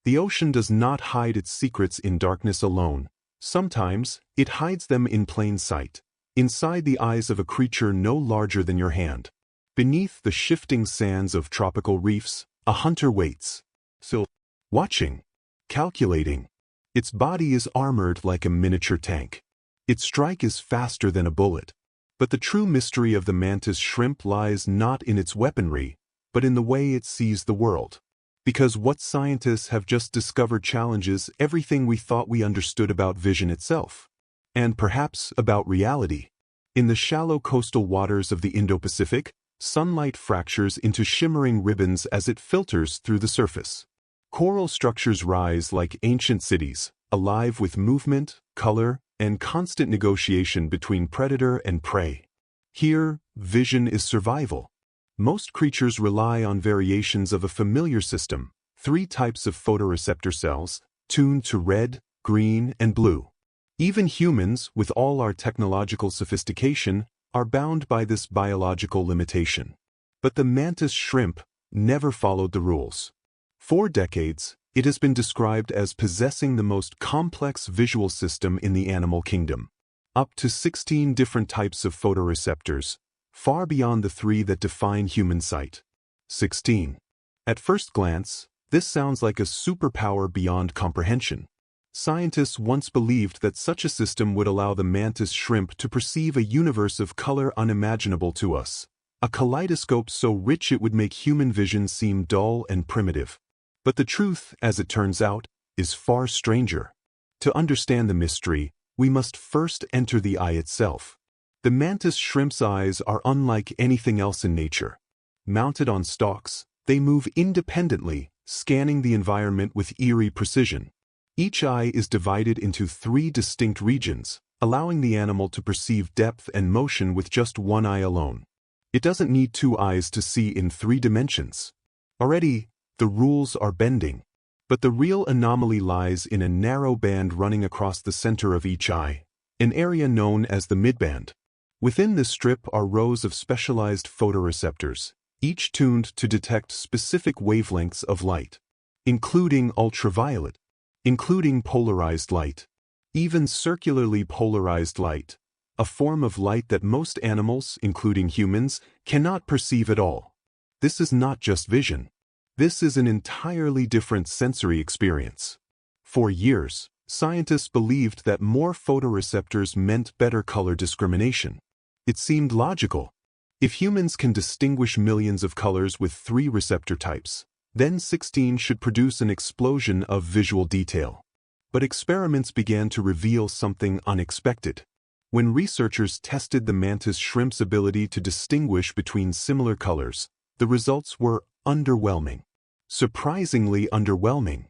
The ocean does not hide its secrets in darkness alone. Sometimes, it hides them in plain sight, inside the eyes of a creature no larger than your hand. Beneath the shifting sands of tropical reefs, a hunter waits. Still watching, calculating. Its body is armored like a miniature tank. Its strike is faster than a bullet. But the true mystery of the mantis shrimp lies not in its weaponry, but in the way it sees the world. Because what scientists have just discovered challenges everything we thought we understood about vision itself, and perhaps about reality. In the shallow coastal waters of the Indo-Pacific, sunlight fractures into shimmering ribbons as it filters through the surface. Coral structures rise like ancient cities, alive with movement, color, and constant negotiation between predator and prey. Here, vision is survival. Most creatures rely on variations of a familiar system, 3 types of photoreceptor cells, tuned to red, green, and blue. Even humans, with all our technological sophistication, are bound by this biological limitation. But the mantis shrimp never followed the rules. For decades, it has been described as possessing the most complex visual system in the animal kingdom. Up to 16 different types of photoreceptors, far beyond the 3 that define human sight. 16. At first glance, this sounds like a superpower beyond comprehension. Scientists once believed that such a system would allow the mantis shrimp to perceive a universe of color unimaginable to us, a kaleidoscope so rich it would make human vision seem dull and primitive. But the truth, as it turns out, is far stranger. To understand the mystery, we must first enter the eye itself. The mantis shrimp's eyes are unlike anything else in nature. Mounted on stalks, they move independently, scanning the environment with eerie precision. Each eye is divided into 3 distinct regions, allowing the animal to perceive depth and motion with just one eye alone. It doesn't need 2 eyes to see in 3 dimensions. Already, the rules are bending. But the real anomaly lies in a narrow band running across the center of each eye, an area known as the midband. Within this strip are rows of specialized photoreceptors, each tuned to detect specific wavelengths of light, including ultraviolet, including polarized light, even circularly polarized light, a form of light that most animals, including humans, cannot perceive at all. This is not just vision. This is an entirely different sensory experience. For years, scientists believed that more photoreceptors meant better color discrimination. It seemed logical. If humans can distinguish millions of colors with 3 receptor types, then 16 should produce an explosion of visual detail. But experiments began to reveal something unexpected. When researchers tested the mantis shrimp's ability to distinguish between similar colors, the results were underwhelming. Surprisingly underwhelming.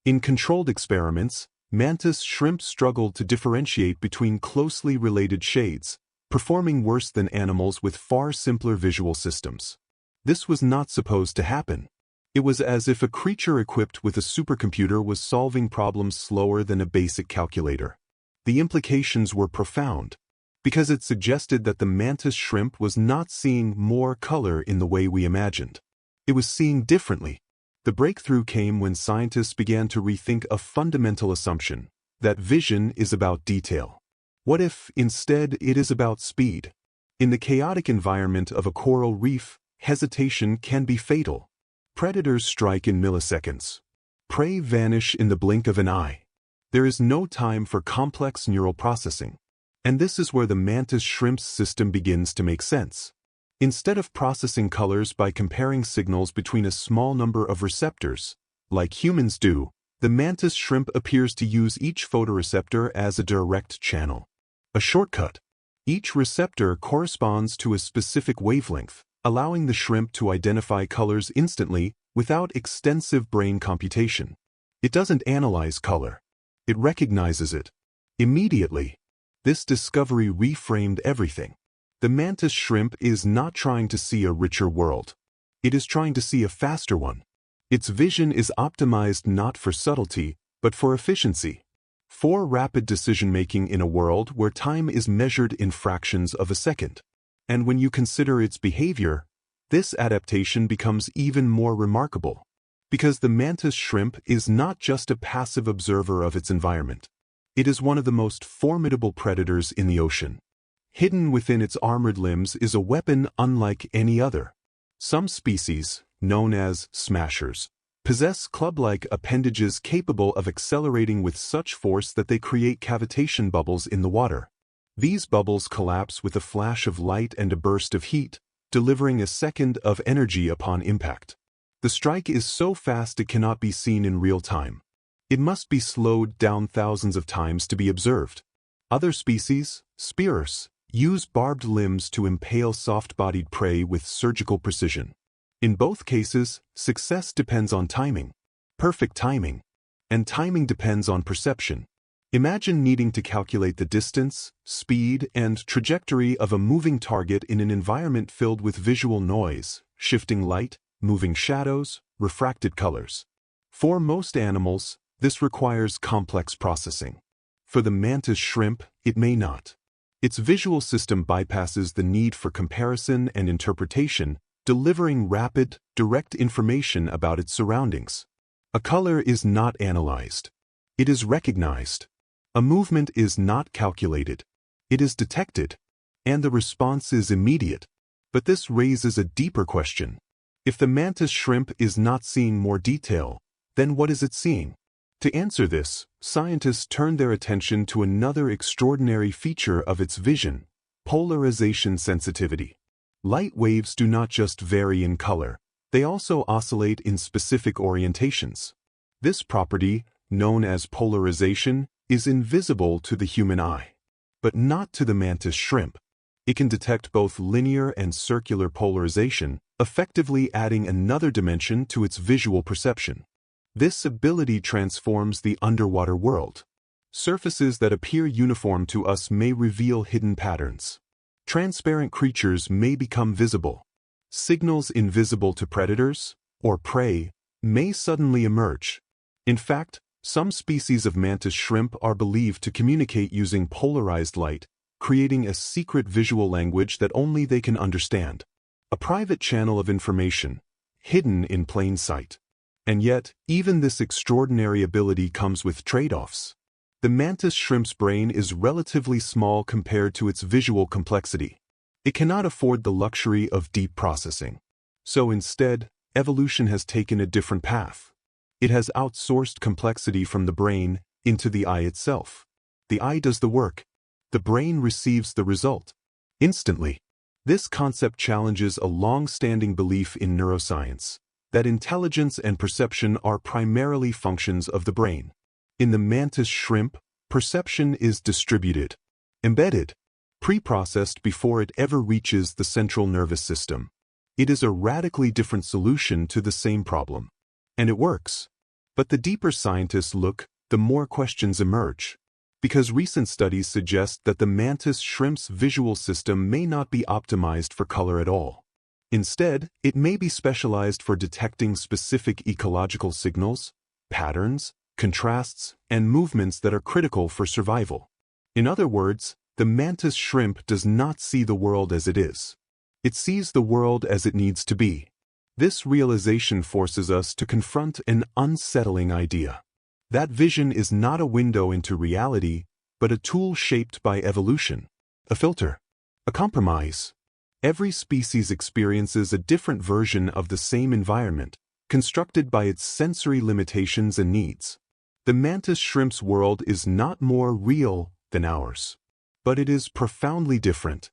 In controlled experiments, mantis shrimp struggled to differentiate between closely related shades, performing worse than animals with far simpler visual systems. This was not supposed to happen. It was as if a creature equipped with a supercomputer was solving problems slower than a basic calculator. The implications were profound, because it suggested that the mantis shrimp was not seeing more color in the way we imagined. It was seeing differently. The breakthrough came when scientists began to rethink a fundamental assumption, that vision is about detail. What if, instead, it is about speed? In the chaotic environment of a coral reef, hesitation can be fatal. Predators strike in milliseconds. Prey vanish in the blink of an eye. There is no time for complex neural processing. And this is where the mantis shrimp's system begins to make sense. Instead of processing colors by comparing signals between a small number of receptors, like humans do, the mantis shrimp appears to use each photoreceptor as a direct channel. A shortcut. Each receptor corresponds to a specific wavelength, allowing the shrimp to identify colors instantly without extensive brain computation. It doesn't analyze color. It recognizes it immediately. This discovery reframed everything. The mantis shrimp is not trying to see a richer world. It is trying to see a faster one. Its vision is optimized not for subtlety, but for efficiency. For rapid decision-making in a world where time is measured in fractions of a second. And when you consider its behavior, this adaptation becomes even more remarkable. Because the mantis shrimp is not just a passive observer of its environment. It is one of the most formidable predators in the ocean. Hidden within its armored limbs is a weapon unlike any other. Some species, known as smashers, possess club-like appendages capable of accelerating with such force that they create cavitation bubbles in the water. These bubbles collapse with a flash of light and a burst of heat, delivering a second of energy upon impact. The strike is so fast it cannot be seen in real time. It must be slowed down thousands of times to be observed. Other species, spearers, use barbed limbs to impale soft-bodied prey with surgical precision. In both cases, success depends on timing, perfect timing, and timing depends on perception. Imagine needing to calculate the distance, speed, and trajectory of a moving target in an environment filled with visual noise, shifting light, moving shadows, refracted colors. For most animals, this requires complex processing. For the mantis shrimp, it may not. Its visual system bypasses the need for comparison and interpretation, delivering rapid, direct information about its surroundings. A color is not analyzed. It is recognized. A movement is not calculated. It is detected. And the response is immediate. But this raises a deeper question. If the mantis shrimp is not seeing more detail, then what is it seeing? To answer this, scientists turn their attention to another extraordinary feature of its vision: polarization sensitivity. Light waves do not just vary in color, they also oscillate in specific orientations. This property, known as polarization, is invisible to the human eye, but not to the mantis shrimp. It can detect both linear and circular polarization, effectively adding another dimension to its visual perception. This ability transforms the underwater world. Surfaces that appear uniform to us may reveal hidden patterns. Transparent creatures may become visible. Signals invisible to predators, or prey, may suddenly emerge. In fact, some species of mantis shrimp are believed to communicate using polarized light, creating a secret visual language that only they can understand. A private channel of information, hidden in plain sight. And yet, even this extraordinary ability comes with trade-offs. The mantis shrimp's brain is relatively small compared to its visual complexity. It cannot afford the luxury of deep processing. So instead, evolution has taken a different path. It has outsourced complexity from the brain into the eye itself. The eye does the work. The brain receives the result. Instantly. This concept challenges a long-standing belief in neuroscience, that intelligence and perception are primarily functions of the brain. In the mantis shrimp, perception is distributed, embedded, pre-processed before it ever reaches the central nervous system. It is a radically different solution to the same problem. And it works. But the deeper scientists look, the more questions emerge. Because recent studies suggest that the mantis shrimp's visual system may not be optimized for color at all. Instead, it may be specialized for detecting specific ecological signals, patterns, contrasts, and movements that are critical for survival. In other words, the mantis shrimp does not see the world as it is. It sees the world as it needs to be. This realization forces us to confront an unsettling idea. That vision is not a window into reality, but a tool shaped by evolution. A filter. A compromise. Every species experiences a different version of the same environment, constructed by its sensory limitations and needs. The mantis shrimp's world is not more real than ours. But it is profoundly different.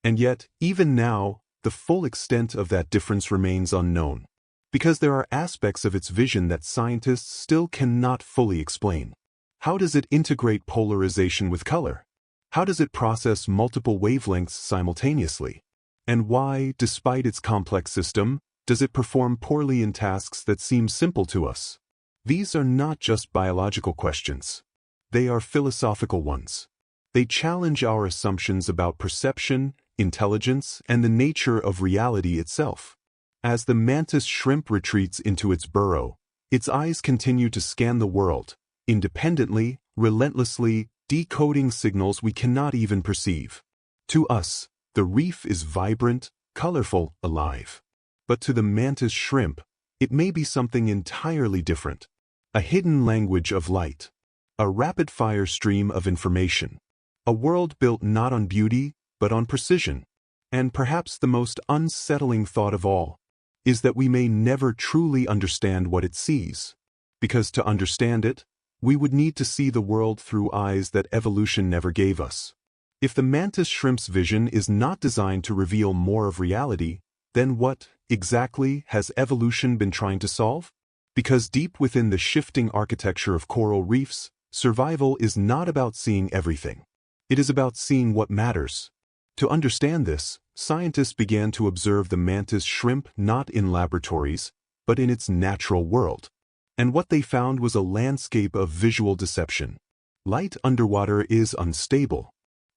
And yet, even now, the full extent of that difference remains unknown. Because there are aspects of its vision that scientists still cannot fully explain. How does it integrate polarization with color? How does it process multiple wavelengths simultaneously? And why, despite its complex system, does it perform poorly in tasks that seem simple to us? These are not just biological questions. They are philosophical ones. They challenge our assumptions about perception, intelligence, and the nature of reality itself. As the mantis shrimp retreats into its burrow, its eyes continue to scan the world, independently, relentlessly, decoding signals we cannot even perceive. To us, the reef is vibrant, colorful, alive. But to the mantis shrimp, It may be something entirely different. A hidden language of light. A rapid-fire stream of information. A world built not on beauty, but on precision. And perhaps the most unsettling thought of all is that we may never truly understand what it sees. Because to understand it, we would need to see the world through eyes that evolution never gave us. If the mantis shrimp's vision is not designed to reveal more of reality, then what, exactly, has evolution been trying to solve? Because deep within the shifting architecture of coral reefs, survival is not about seeing everything. It is about seeing what matters. To understand this, scientists began to observe the mantis shrimp not in laboratories, but in its natural world. And what they found was a landscape of visual deception. Light underwater is unstable.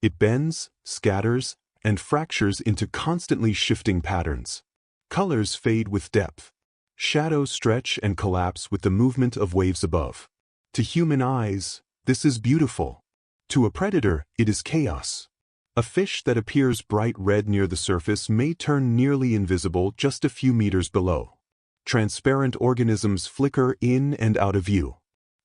It bends, scatters, and fractures into constantly shifting patterns. Colors fade with depth. Shadows stretch and collapse with the movement of waves above. To human eyes, this is beautiful. To a predator, it is chaos. A fish that appears bright red near the surface may turn nearly invisible just a few meters below. Transparent organisms flicker in and out of view.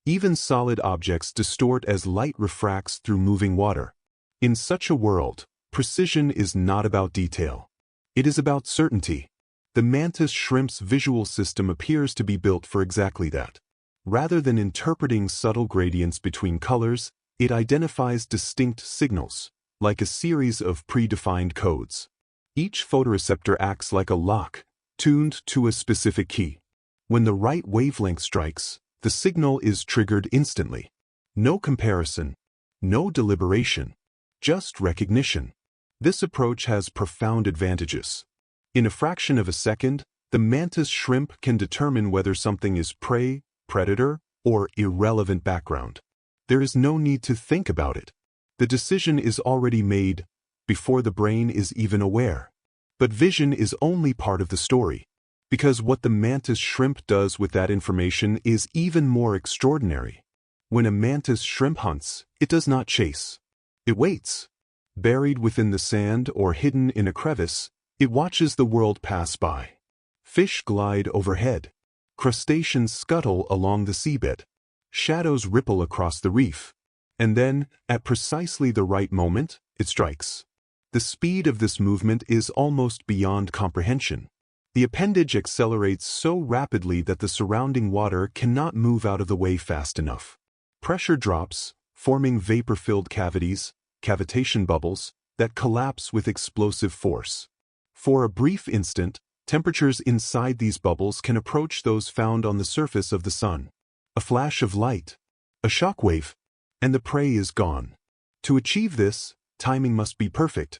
Even solid objects distort as light refracts through moving water. In such a world, precision is not about detail. It is about certainty. The mantis shrimp's visual system appears to be built for exactly that. Rather than interpreting subtle gradients between colors, it identifies distinct signals, like a series of predefined codes. Each photoreceptor acts like a lock, tuned to a specific key. When the right wavelength strikes, the signal is triggered instantly. No comparison, no deliberation, just recognition. This approach has profound advantages. In a fraction of a second, the mantis shrimp can determine whether something is prey, predator, or irrelevant background. There is no need to think about it. The decision is already made before the brain is even aware. But vision is only part of the story, because what the mantis shrimp does with that information is even more extraordinary. When a mantis shrimp hunts, it does not chase. It waits. Buried within the sand or hidden in a crevice, it watches the world pass by. Fish glide overhead. Crustaceans scuttle along the seabed. Shadows ripple across the reef. And then, at precisely the right moment, it strikes. The speed of this movement is almost beyond comprehension. The appendage accelerates so rapidly that the surrounding water cannot move out of the way fast enough. Pressure drops, forming vapor-filled cavities, cavitation bubbles, that collapse with explosive force. For a brief instant, temperatures inside these bubbles can approach those found on the surface of the sun. A flash of light, a shockwave, and the prey is gone. To achieve this, timing must be perfect.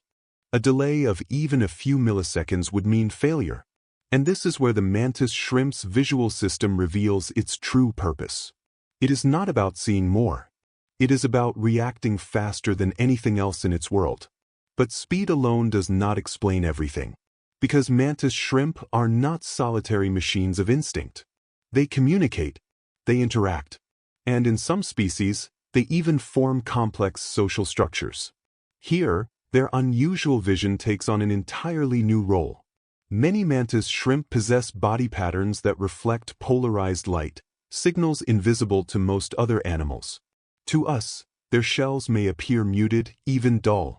A delay of even a few milliseconds would mean failure. And this is where the mantis shrimp's visual system reveals its true purpose. It is not about seeing more. It is about reacting faster than anything else in its world. But speed alone does not explain everything. Because mantis shrimp are not solitary machines of instinct. They communicate, they interact, and in some species, they even form complex social structures. Here, their unusual vision takes on an entirely new role. Many mantis shrimp possess body patterns that reflect polarized light, signals invisible to most other animals. To us, their shells may appear muted, even dull.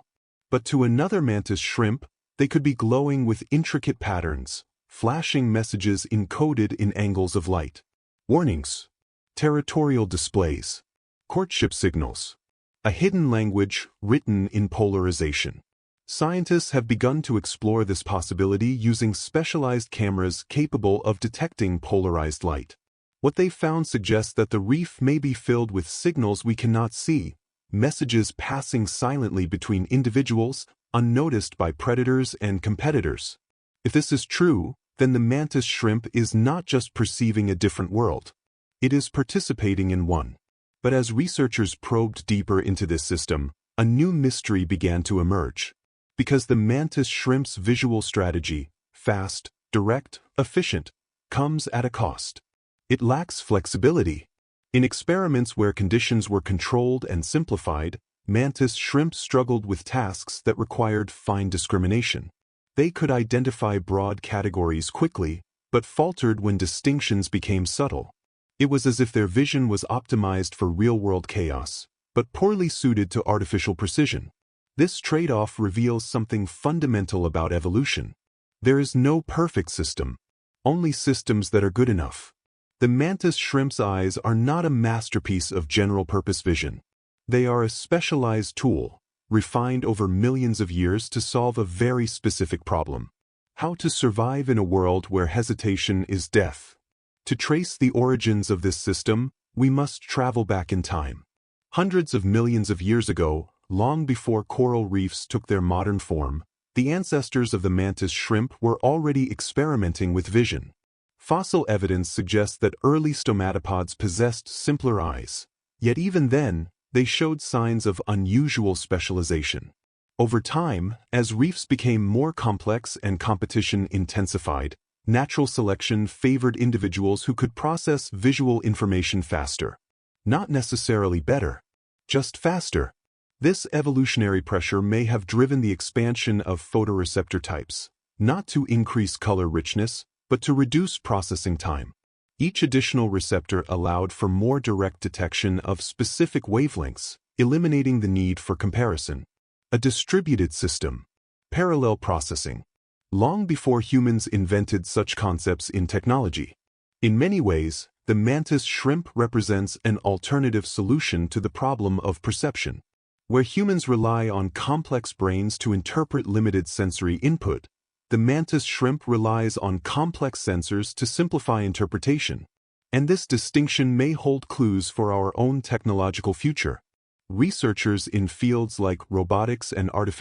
But to another mantis shrimp, they could be glowing with intricate patterns, flashing messages encoded in angles of light. Warnings, territorial displays, courtship signals, a hidden language written in polarization. Scientists have begun to explore this possibility using specialized cameras capable of detecting polarized light. What they found suggests that the reef may be filled with signals we cannot see, messages passing silently between individuals, unnoticed by predators and competitors. If this is true, then the mantis shrimp is not just perceiving a different world. It is participating in one. But as researchers probed deeper into this system, a new mystery began to emerge. Because the mantis shrimp's visual strategy, fast, direct, efficient, comes at a cost. It lacks flexibility. In experiments where conditions were controlled and simplified, mantis shrimp struggled with tasks that required fine discrimination. They could identify broad categories quickly, but faltered when distinctions became subtle. It was as if their vision was optimized for real-world chaos, but poorly suited to artificial precision. This trade-off reveals something fundamental about evolution. There is no perfect system, only systems that are good enough. The mantis shrimp's eyes are not a masterpiece of general-purpose vision. They are a specialized tool, refined over millions of years to solve a very specific problem: how to survive in a world where hesitation is death. To trace the origins of this system, we must travel back in time. Hundreds of millions of years ago, long before coral reefs took their modern form, the ancestors of the mantis shrimp were already experimenting with vision. Fossil evidence suggests that early stomatopods possessed simpler eyes, yet even then, they showed signs of unusual specialization. Over time, as reefs became more complex and competition intensified, natural selection favored individuals who could process visual information faster. Not necessarily better, just faster. This evolutionary pressure may have driven the expansion of photoreceptor types, not to increase color richness, but to reduce processing time. Each additional receptor allowed for more direct detection of specific wavelengths, eliminating the need for comparison. A distributed system. Parallel processing. Long before humans invented such concepts in technology. In many ways, the mantis shrimp represents an alternative solution to the problem of perception. Where humans rely on complex brains to interpret limited sensory input, the mantis shrimp relies on complex sensors to simplify interpretation. And this distinction may hold clues for our own technological future. Researchers in fields like robotics and artificial